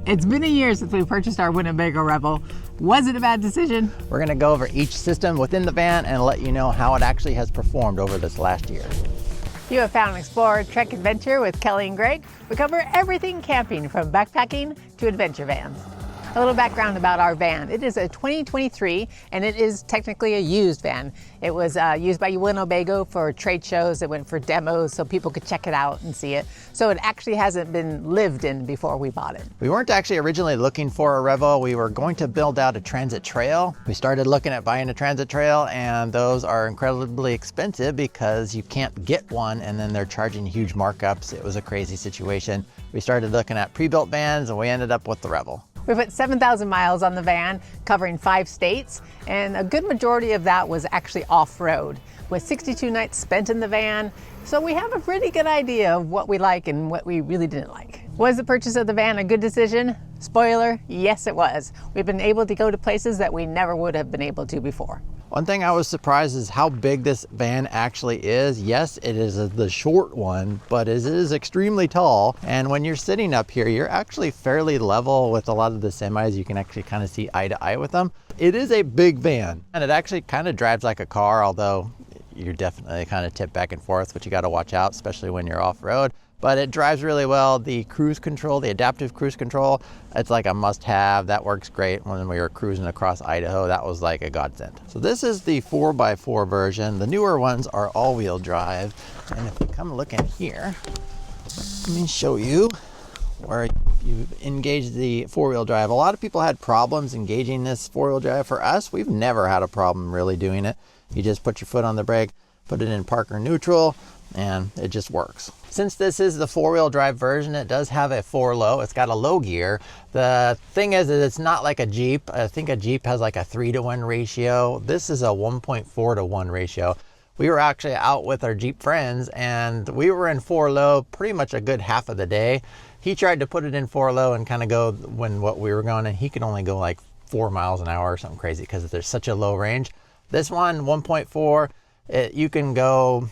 It's been a year since we purchased our Winnebago Revel. Was it a bad decision? We're gonna go over each system within the van and let you know how it actually has performed over this last year. You have found Explorer Trek Adventure with Kelly and Greg. We cover everything camping from backpacking to adventure vans. A little background about our van. It is a 2023 and it is technically a used van. It was used by Winnebago for trade shows. It went for demos so people could check it out and see it. So it actually hasn't been lived in before we bought it. We weren't actually originally looking for a Revel. We were going to build out a transit trail. We started looking at buying a transit trail, and those are incredibly expensive because you can't get one and then they're charging huge markups. It was a crazy situation. We started looking at pre-built vans and we ended up with the Revel. We put 7,000 miles on the van, covering 5 states, and a good majority of that was actually off-road, with 62 nights spent in the van. So we have a pretty good idea of what we like and what we really didn't like. Was the purchase of the van a good decision? Spoiler, yes it was. We've been able to go to places that we never would have been able to before. One thing I was surprised is how big this van actually is. Yes, it is the short one, but it is extremely tall. And when you're sitting up here, you're actually fairly level with a lot of the semis. You can actually kind of see eye to eye with them. It is a big van, and it actually kind of drives like a car, although you're definitely kind of tip back and forth, which you got to watch out, especially when you're off-road. But it drives really well. The cruise control, the adaptive cruise control, it's like a must-have. That works great. When we were cruising across Idaho, that was like a godsend. So this is the 4x4 version. The newer ones are all-wheel drive. And if we come look in here, let me show you where you engage the 4-wheel drive. A lot of people had problems engaging this 4-wheel drive. For us, we've never had a problem really doing it. You just put your foot on the brake, put it in park or neutral, and it just works. Since this is the 4-wheel drive version, it does have a 4-low. It's got a low gear. The thing is that it's not like a Jeep. I think a Jeep has like a 3-to-1 ratio. This is a 1.4-to-1 ratio. We were actually out with our Jeep friends and we were in 4-low pretty much a good half of the day. He tried to put it in 4-low and kind of go what we were going, and he could only go like 4 miles an hour or something crazy because there's such a low range. This one, 1.4, you can go,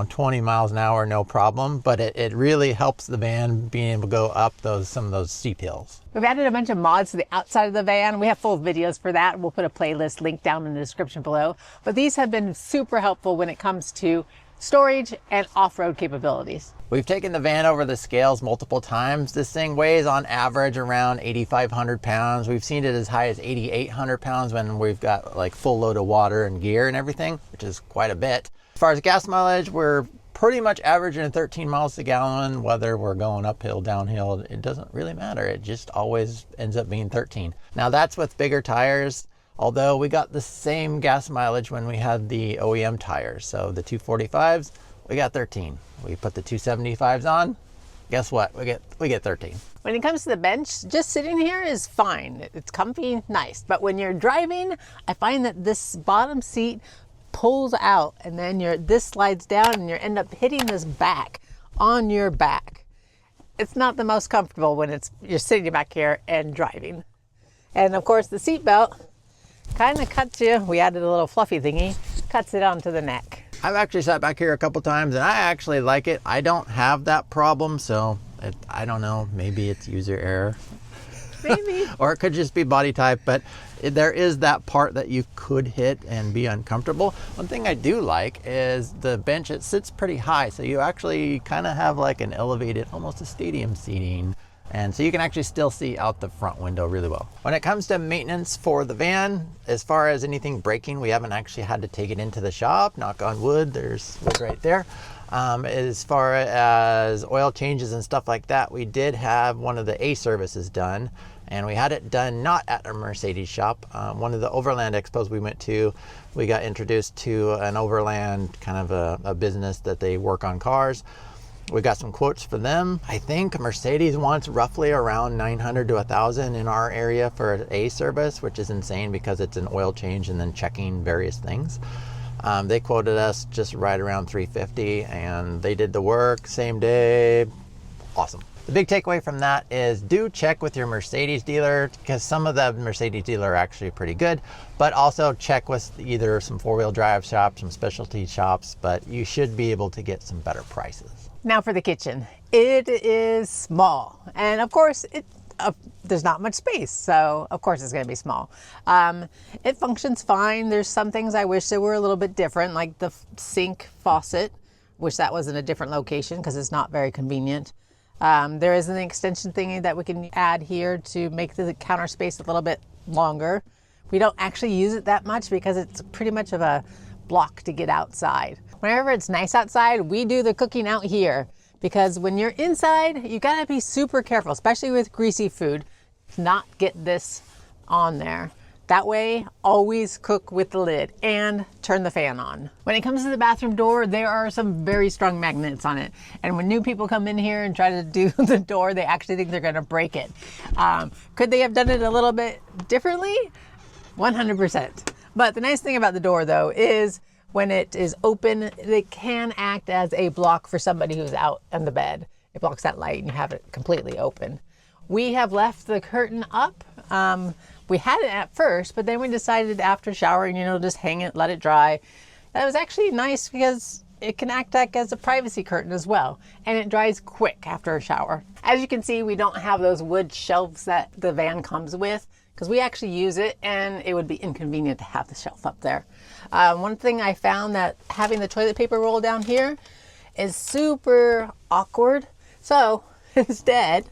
20 miles an hour, no problem, but it really helps the van being able to go up some of those steep hills. We've added a bunch of mods to the outside of the van. We have full videos for that. We'll put a playlist link down in the description below. But these have been super helpful when it comes to storage and off-road capabilities. We've taken the van over the scales multiple times. This thing weighs on average around 8,500 pounds. We've seen it as high as 8,800 pounds when we've got like full load of water and gear and everything, which is quite a bit. As far as gas mileage, we're pretty much averaging 13 miles a gallon, whether we're going uphill, downhill, it doesn't really matter. It just always ends up being 13. Now that's with bigger tires. Although we got the same gas mileage when we had the OEM tires. So the 245s, we got 13. We put the 275s on, guess what? We get 13. When it comes to the bench, just sitting here is fine. It's comfy, nice. But when you're driving, I find that this bottom seat pulls out and then this slides down and you end up hitting this back on your back. It's not the most comfortable when you're sitting back here and driving. And of course the seat belt kind of cuts you. We added a little fluffy thingy, cuts it onto the neck. I've actually sat back here a couple times and I actually like it. I don't have that problem, so I don't know, maybe it's user error. Maybe. Or it could just be body type, but there is that part that you could hit and be uncomfortable. One thing I do like is the bench, it sits pretty high, so you actually kind of have like an elevated, almost a stadium seating. And so you can actually still see out the front window really well. When it comes to maintenance for the van, as far as anything breaking, we haven't actually had to take it into the shop. Knock on wood, there's wood right there. As far as oil changes and stuff like that, we did have one of the A services done, and we had it done not at a Mercedes shop. One of the Overland expos we went to, we got introduced to an Overland kind of a business that they work on cars. We got some quotes for them. I think Mercedes wants roughly around 900 to 1,000 in our area for an A service, which is insane because it's an oil change and then checking various things. They quoted us just right around 350 and they did the work same day. Awesome. The big takeaway from that is do check with your Mercedes dealer, because some of the Mercedes dealer are actually pretty good, but also check with either some 4-wheel drive shops, some specialty shops, but you should be able to get some better prices. Now for the kitchen. It is small, and of course there's not much space, so of course it's going to be small. It functions fine. There's some things I wish they were a little bit different, like the sink faucet. Wish that was in a different location because it's not very convenient. There is an extension thingy that we can add here to make the counter space a little bit longer. We don't actually use it that much because it's pretty much of a block to get outside. Whenever it's nice outside, we do the cooking out here, because when you're inside, you gotta be super careful, especially with greasy food, to not get this on there. That way, always cook with the lid and turn the fan on. When it comes to the bathroom door, there are some very strong magnets on it. And when new people come in here and try to do the door, they actually think they're gonna break it. Could they have done it a little bit differently? 100%. But the nice thing about the door though is when it is open, it can act as a block for somebody who's out on the bed. It blocks that light and you have it completely open. We have left the curtain up. We had it at first, but then we decided after showering, just hang it, let it dry. That was actually nice because it can act like as a privacy curtain as well. And it dries quick after a shower. As you can see, we don't have those wood shelves that the van comes with because we actually use it and it would be inconvenient to have the shelf up there. One thing I found that having the toilet paper roll down here is super awkward. So instead,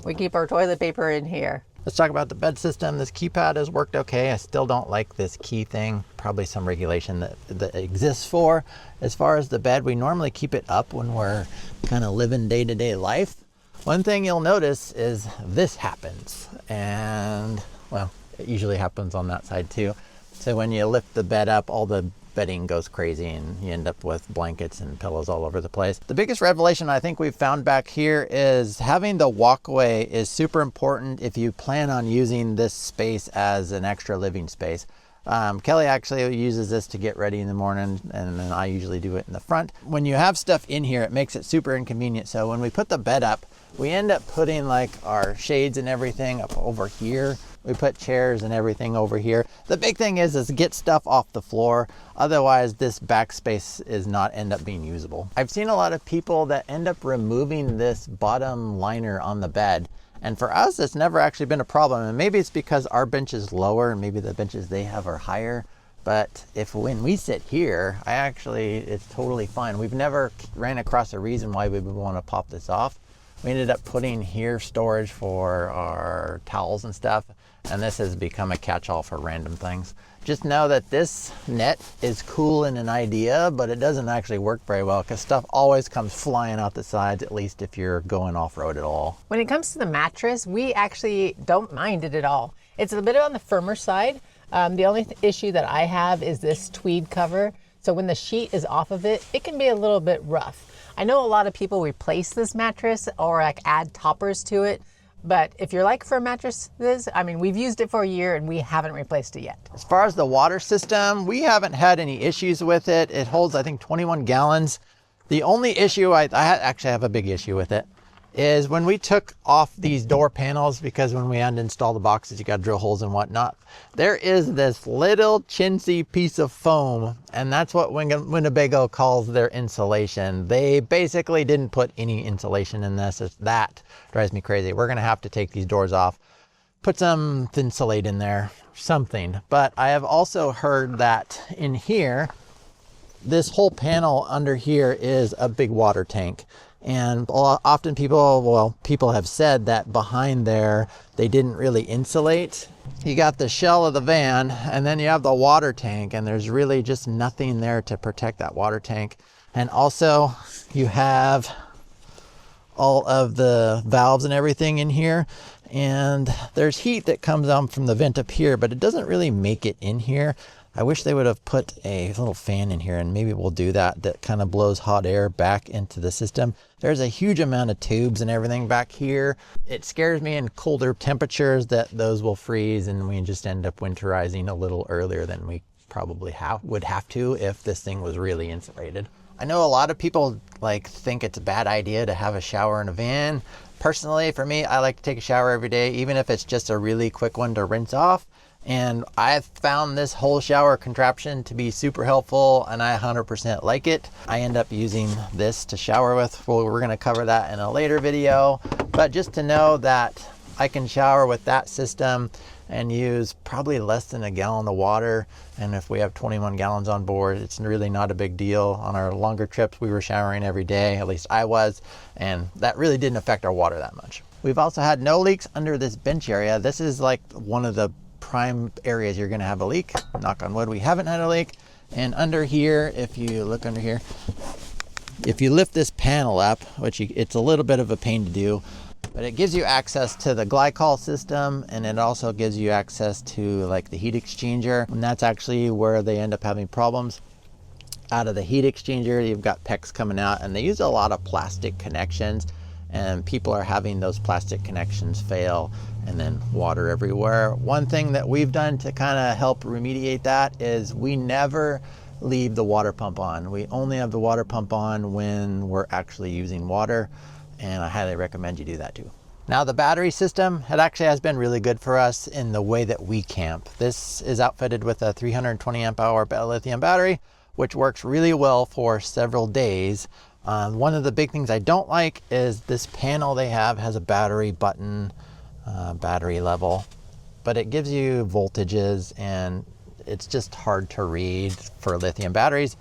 we keep our toilet paper in here. Let's talk about the bed system. This keypad has worked okay. I still don't like this key thing. Probably some regulation that exists for. As far as the bed, we normally keep it up when we're kind of living day-to-day life. One thing you'll notice is this happens. And, well, it usually happens on that side too. So when you lift the bed up, all the bedding goes crazy and you end up with blankets and pillows all over the place. The biggest revelation I think we've found back here is having the walkway is super important if you plan on using this space as an extra living space. Kelly actually uses this to get ready in the morning, and then I usually do it in the front. When you have stuff in here, it makes it super inconvenient. So when we put the bed up, we end up putting like our shades and everything up over here. We put chairs and everything over here. The big thing is get stuff off the floor. Otherwise, this backspace is not end up being usable. I've seen a lot of people that end up removing this bottom liner on the bed. And for us, it's never actually been a problem. And maybe it's because our bench is lower and maybe the benches they have are higher. But when we sit here, it's totally fine. We've never ran across a reason why we would want to pop this off. We ended up putting here storage for our towels and stuff. And this has become a catch-all for random things. Just know that this net is cool in an idea, but it doesn't actually work very well because stuff always comes flying out the sides, at least if you're going off-road at all. When it comes to the mattress, we actually don't mind it at all. It's a bit on the firmer side. The only issue that I have is this tweed cover. So when the sheet is off of it, it can be a little bit rough. I know a lot of people replace this mattress or like add toppers to it. But if you're like for mattresses, we've used it for a year and we haven't replaced it yet. As far as the water system, we haven't had any issues with it. It holds, I think, 21 gallons. The only issue, I actually have a big issue with it, is when we took off these door panels, because when we uninstall the boxes, you got to drill holes and whatnot. There is this little chintzy piece of foam, and that's what Winnebago calls their insulation. They basically didn't put any insulation in this. That drives me crazy. We're going to have to take these doors off, put some Thinsulate in there, something. But I have also heard that in here, this whole panel under here is a big water tank. And often people have said that behind there, they didn't really insulate. You got the shell of the van and then you have the water tank, and there's really just nothing there to protect that water tank. And also you have all of the valves and everything in here, and there's heat that comes out from the vent up here, but it doesn't really make it in here. I wish they would have put a little fan in here, and maybe we'll do that kind of blows hot air back into the system. There's a huge amount of tubes and everything back here. It scares me in colder temperatures that those will freeze and we just end up winterizing a little earlier than we probably would have to if this thing was really insulated. I know a lot of people think it's a bad idea to have a shower in a van. Personally, for me, I like to take a shower every day, even if it's just a really quick one to rinse off. And I've found this whole shower contraption to be super helpful, and I 100% like it. I end up using this to shower with. Well, we're going to cover that in a later video. But just to know that I can shower with that system and use probably less than a gallon of water. And if we have 21 gallons on board, it's really not a big deal. On our longer trips, we were showering every day, at least I was, and that really didn't affect our water that much. We've also had no leaks under this bench area. This is like one of the prime areas you're gonna have a leak. Knock on wood, we haven't had a leak. And under here, if you look under here, if you lift this panel up, which it's a little bit of a pain to do, but it gives you access to the glycol system, and it also gives you access to like the heat exchanger. And that's actually where they end up having problems. Out of the heat exchanger, you've got PEX coming out, and they use a lot of plastic connections, and people are having those plastic connections fail and then water everywhere. One thing that we've done to kind of help remediate that is we never leave the water pump on. We only have the water pump on when we're actually using water, and I highly recommend you do that too. Now the battery system, it actually has been really good for us in the way that we camp. This is outfitted with a 320 amp hour lithium battery, which works really well for several days. One of the big things I don't like is this panel they have has a battery button, battery level, but it gives you voltages and it's just hard to read for lithium batteries.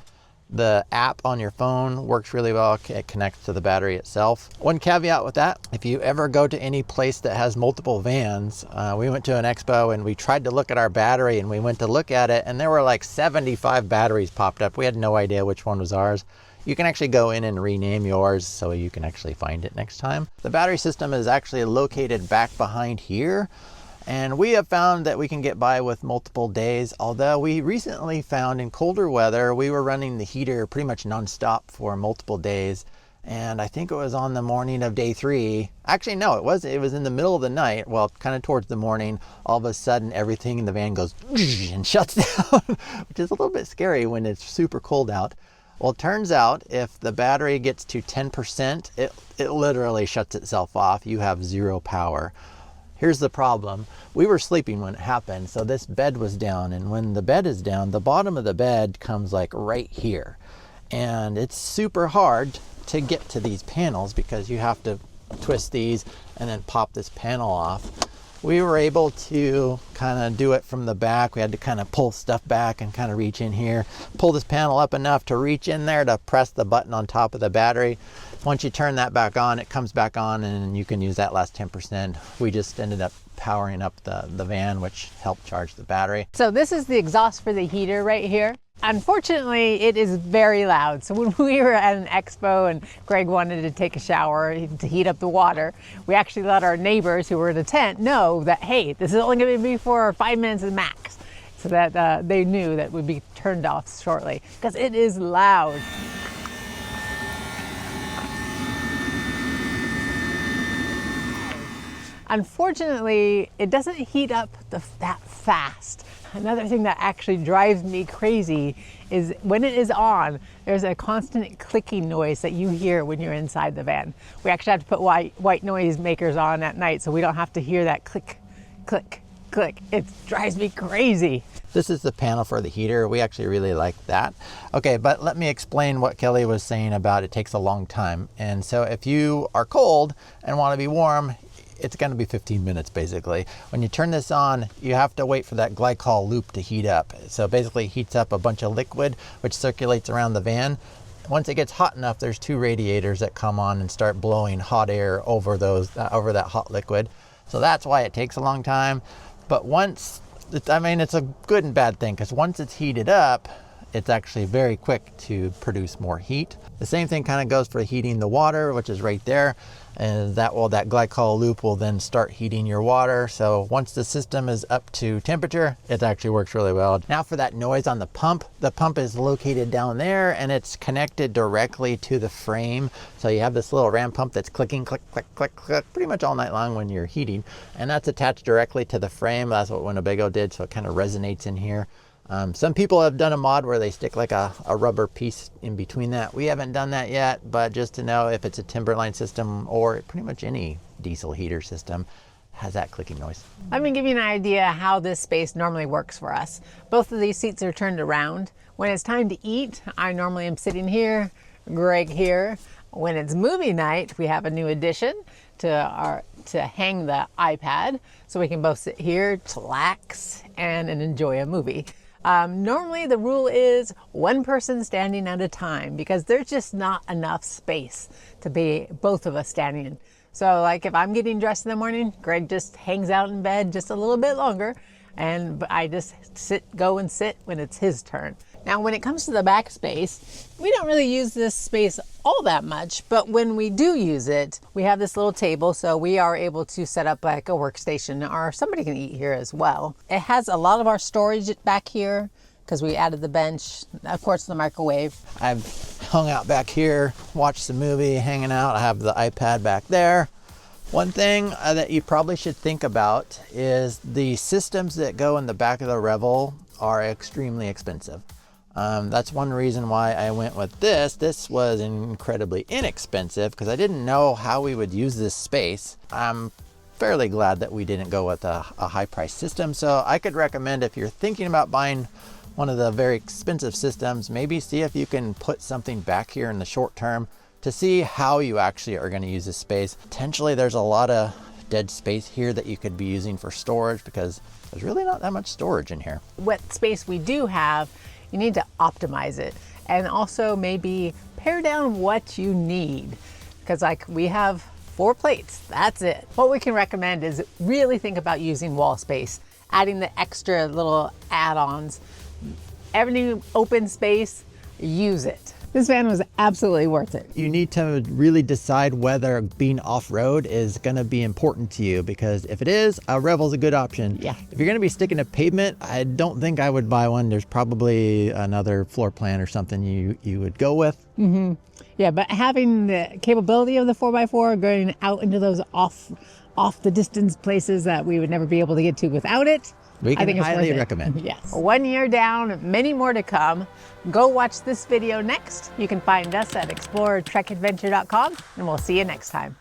The app on your phone works really well. It connects to the battery itself. One caveat with that, if you ever go to any place that has multiple vans, we went to an expo and we tried to look at our battery, and we went to look at it and there were like 75 batteries popped up. We had no idea which one was ours. You can actually go in and rename yours so you can actually find it next time. The battery system is actually located back behind here. And we have found that we can get by with multiple days, although we recently found in colder weather, we were running the heater pretty much nonstop for multiple days. And I think it was on the morning of day 3. Actually, no, it was in the middle of the night. Well, kind of towards the morning, all of a sudden everything in the van goes and shuts down, which is a little bit scary when it's super cold out. Well, it turns out if the battery gets to 10%, it literally shuts itself off. You have zero power. Here's the problem. We were sleeping when it happened, so this bed was down, and when the bed is down, the bottom of the bed comes like right here. And it's super hard to get to these panels because you have to twist these and then pop this panel off. We were able to kind of do it from the back. We had to kind of pull stuff back and kind of reach in here, pull this panel up enough to reach in there to press the button on top of the battery. Once you turn that back on, it comes back on and you can use that last 10%. We just ended up powering up the van, which helped charge the battery. So this is the exhaust for the heater right here. Unfortunately, it is very loud. So when we were at an expo and Greg wanted to take a shower to heat up the water, we actually let our neighbors who were in a tent know that, hey, this is only going to be for 5 minutes at max, so that they knew that would be turned off shortly because it is loud. Unfortunately, it doesn't heat up that fast. Another thing that actually drives me crazy is when it is on, there's a constant clicking noise that you hear when you're inside the van. We actually have to put white noise makers on at night so we don't have to hear that click, click, click. It drives me crazy. This is the panel for the heater. We actually really like that. Okay, but let me explain what Kelly was saying about it takes a long time. And so if you are cold and want to be warm, it's going to be 15 minutes basically. When you turn this on, you have to wait for that glycol loop to heat up. So basically it heats up a bunch of liquid which circulates around the van. Once it gets hot enough, there's 2 radiators that come on and start blowing hot air over over that hot liquid. So that's why it takes a long time. But once, it's a good and bad thing, because once it's heated up, it's actually very quick to produce more heat. The same thing kind of goes for heating the water, which is right there. And that glycol loop will then start heating your water. So once the system is up to temperature, it actually works really well. Now for that noise on the pump is located down there and it's connected directly to the frame. So you have this little ram pump that's clicking, click, click, click, click, pretty much all night long when you're heating. And that's attached directly to the frame. That's what Winnebago did, so it kind of resonates in here. Some people have done a mod where they stick like a rubber piece in between that. We haven't done that yet, but just to know if it's a Timberline system or pretty much any diesel heater system has that clicking noise. Let me give you an idea how this space normally works for us. Both of these seats are turned around. When it's time to eat, I normally am sitting here, Greg here. When it's movie night, we have a new addition to to hang the iPad so we can both sit here, chillax, and enjoy a movie. Normally the rule is one person standing at a time because there's just not enough space to be both of us standing in. So like if I'm getting dressed in the morning, Greg just hangs out in bed just a little bit longer, and I just go and sit when it's his turn. Now, when it comes to the back space, we don't really use this space all that much, but when we do use it, we have this little table, so we are able to set up like a workstation, or somebody can eat here as well. It has a lot of our storage back here because we added the bench, of course, the microwave. I've hung out back here, watched the movie, hanging out. I have the iPad back there. One thing that you probably should think about is the systems that go in the back of the Revel are extremely expensive. That's one reason why I went with this. This was incredibly inexpensive because I didn't know how we would use this space. I'm fairly glad that we didn't go with a high price system. So I could recommend, if you're thinking about buying one of the very expensive systems, maybe see if you can put something back here in the short term to see how you actually are going to use this space. Potentially there's a lot of dead space here that you could be using for storage because there's really not that much storage in here. What space we do have, you need to optimize it, and also maybe pare down what you need, because like we have 4 plates, that's it. What we can recommend is really think about using wall space, adding the extra little add-ons. Every open space, use it. This van was absolutely worth it. You need to really decide whether being off-road is going to be important to you, because if it is, a Revel's a good option. Yeah. If you're going to be sticking to pavement, I don't think I would buy one. There's probably another floor plan or something you would go with. Mm-hmm. Yeah, but having the capability of the 4x4 going out into those off the distance places that we would never be able to get to without it, We I can think it's highly worth it. recommend. Yes. 1 year down, many more to come. Go watch this video next. You can find us at explorertrekadventure.com, and we'll see you next time.